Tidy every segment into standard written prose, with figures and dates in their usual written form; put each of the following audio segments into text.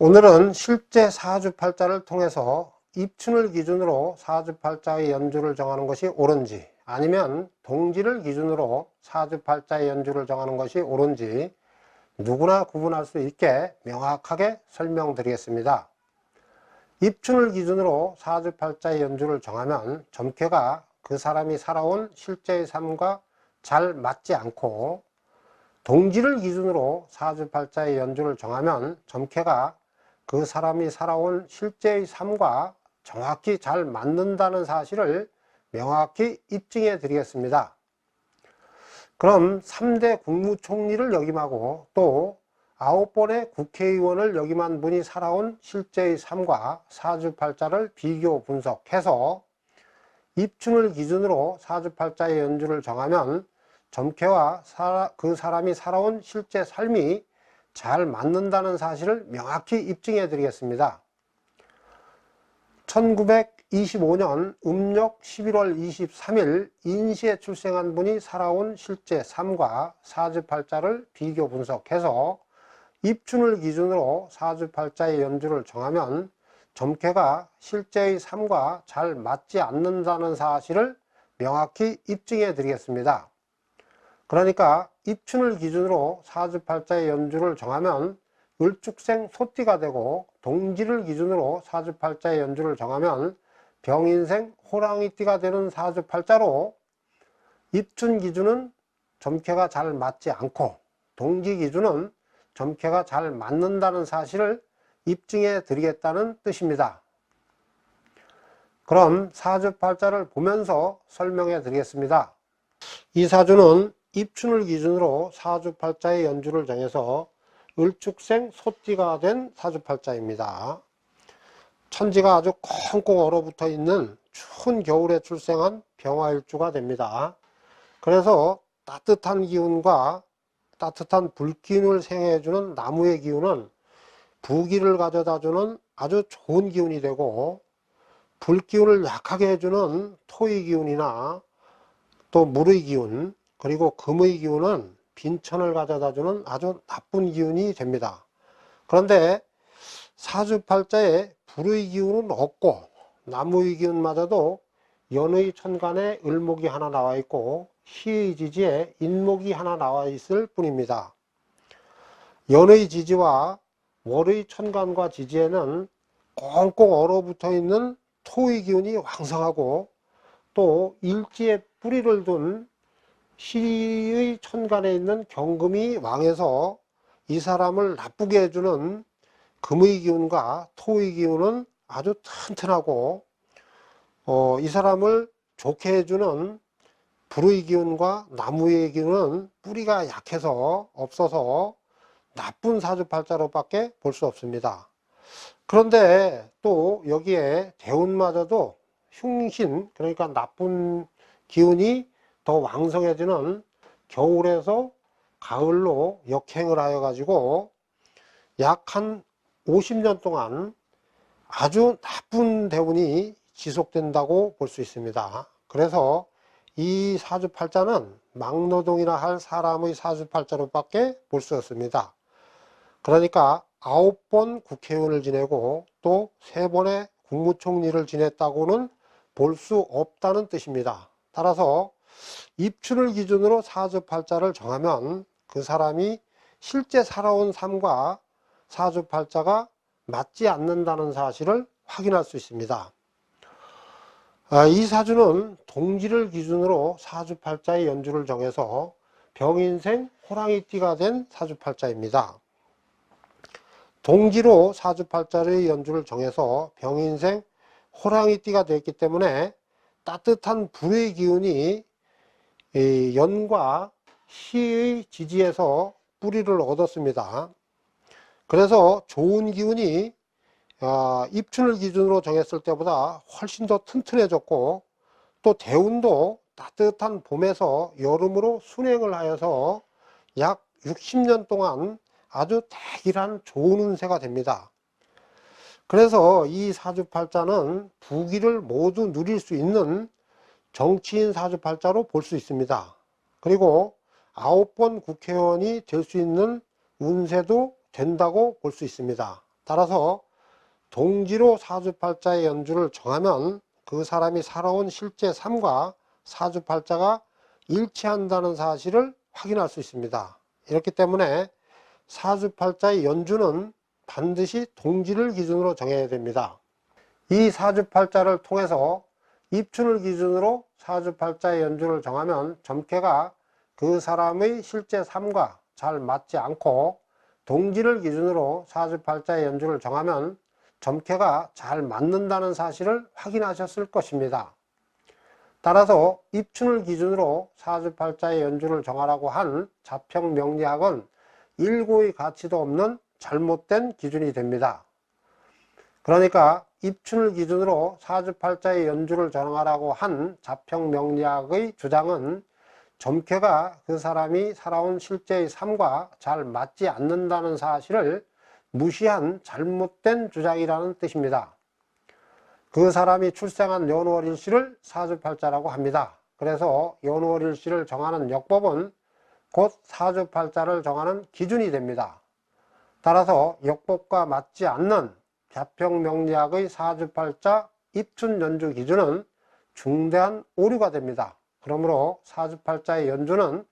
오늘은 실제 사주팔자를 통해서 입춘을 기준으로 사주팔자의 연주를 정하는 것이 옳은지, 아니면 동지를 기준으로 사주팔자의 연주를 정하는 것이 옳은지 누구나 구분할 수 있게 명확하게 설명드리겠습니다. 입춘을 기준으로 사주팔자의 연주를 정하면 점괘가 그 사람이 살아온 실제의 삶과 잘 맞지 않고, 동지를 기준으로 사주팔자의 연주를 정하면 점괘가 그 사람이 살아온 실제의 삶과 정확히 잘 맞는다는 사실을 명확히 입증해 드리겠습니다. 그럼 3대 국무총리를 역임하고 또 9번의 국회의원을 역임한 분이 살아온 실제의 삶과 사주팔자를 비교 분석해서 입춘을 기준으로 사주팔자의 연주를 정하면 점괘와 그 사람이 살아온 실제 삶이 잘 맞는다는 사실을 명확히 입증해 드리겠습니다. 1925년 음력 11월 23일 인시에 출생한 분이 살아온 실제 삶과 사주팔자를 비교 분석해서 입춘을 기준으로 사주팔자의 연주를 정하면 점괘가 실제의 삶과 잘 맞지 않는다는 사실을 명확히 입증해 드리겠습니다. 그러니까 입춘을 기준으로 사주팔자의 연주를 정하면 을축생 소띠가 되고, 동지를 기준으로 사주팔자의 연주를 정하면 병인생 호랑이띠가 되는 사주팔자로, 입춘 기준은 점괘가 잘 맞지 않고 동지 기준은 점괘가 잘 맞는다는 사실을 입증해 드리겠다는 뜻입니다. 그럼 사주팔자를 보면서 설명해 드리겠습니다. 이 사주는 입춘을 기준으로 사주팔자의 연주를 정해서 을축생 소띠가 된 사주팔자입니다. 천지가 아주 꽁꽁 얼어붙어 있는 추운 겨울에 출생한 병화일주가 됩니다. 그래서 따뜻한 기운과 따뜻한 불기운을 생해주는 나무의 기운은 부기를 가져다주는 아주 좋은 기운이 되고, 불기운을 약하게 해주는 토의 기운이나 또 물의 기운, 그리고 금의 기운은 빈천을 가져다주는 아주 나쁜 기운이 됩니다. 그런데 사주팔자에 불의 기운은 없고 나무의 기운마저도 연의 천간에 을목이 하나 나와 있고 희의 지지에 인목이 하나 나와 있을 뿐입니다. 연의 지지와 월의 천간과 지지에는 꽁꽁 얼어붙어 있는 토의 기운이 왕성하고, 또 일지에 뿌리를 둔 시의 천간에 있는 경금이 왕해서 이 사람을 나쁘게 해주는 금의 기운과 토의 기운은 아주 튼튼하고, 이 사람을 좋게 해주는 불의 기운과 나무의 기운은 뿌리가 약해서 없어서 나쁜 사주팔자로 밖에 볼 수 없습니다. 그런데 또 여기에 대운마저도 흉신, 그러니까 나쁜 기운이 더 왕성해지는 겨울에서 가을로 역행을 하여 가지고 약 한 50년 동안 아주 나쁜 대운이 지속된다고 볼 수 있습니다. 그래서 이 사주팔자는 막노동이라 할 사람의 사주팔자로 밖에 볼 수 없습니다. 그러니까 9번 국회의원을 지내고 또 3번의 국무총리를 지냈다고는 볼 수 없다는 뜻입니다. 따라서 입춘을 기준으로 사주팔자를 정하면 그 사람이 실제 살아온 삶과 사주팔자가 맞지 않는다는 사실을 확인할 수 있습니다. 이 사주는 동지를 기준으로 사주팔자의 연주를 정해서 병인생 호랑이띠가 된 사주팔자입니다. 동지로 사주팔자의 연주를 정해서 병인생 호랑이띠가 되었기 때문에 따뜻한 불의 기운이 연과 시의 지지에서 뿌리를 얻었습니다. 그래서 좋은 기운이 입춘을 기준으로 정했을 때보다 훨씬 더 튼튼해졌고, 또 대운도 따뜻한 봄에서 여름으로 순행을 하여서 약 60년 동안 아주 대길한 좋은 운세가 됩니다. 그래서 이 사주팔자는 부귀를 모두 누릴 수 있는 정치인 사주팔자로 볼 수 있습니다. 그리고 9번 국회의원이 될 수 있는 운세도 된다고 볼 수 있습니다. 따라서 동지로 사주팔자의 연주를 정하면 그 사람이 살아온 실제 삶과 사주팔자가 일치한다는 사실을 확인할 수 있습니다. 이렇기 때문에 사주팔자의 연주는 반드시 동지를 기준으로 정해야 됩니다. 이 사주팔자를 통해서 입춘을 기준으로 사주팔자의 연주를 정하면 점괘가 그 사람의 실제 삶과 잘 맞지 않고, 동지를 기준으로 사주팔자의 연주를 정하면 점괘가 잘 맞는다는 사실을 확인하셨을 것입니다. 따라서 입춘을 기준으로 사주팔자의 연주를 정하라고 한 자평명리학은 일고의 가치도 없는 잘못된 기준이 됩니다. 그러니까 입춘을 기준으로 사주팔자의 연주를 정하라고 한 자평명리학의 주장은 점괘가 그 사람이 살아온 실제의 삶과 잘 맞지 않는다는 사실을 무시한 잘못된 주장이라는 뜻입니다. 그 사람이 출생한 연월일시를 사주팔자라고 합니다. 그래서 연월일시를 정하는 역법은 곧 사주팔자를 정하는 기준이 됩니다. 따라서 역법과 맞지 않는 자평명리학의 사주팔자 입춘 연주 기준은 중대한 오류가 됩니다. 그러므로 사주팔자의 연주는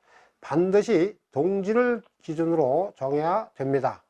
반드시 동지를 기준으로 정해야 됩니다.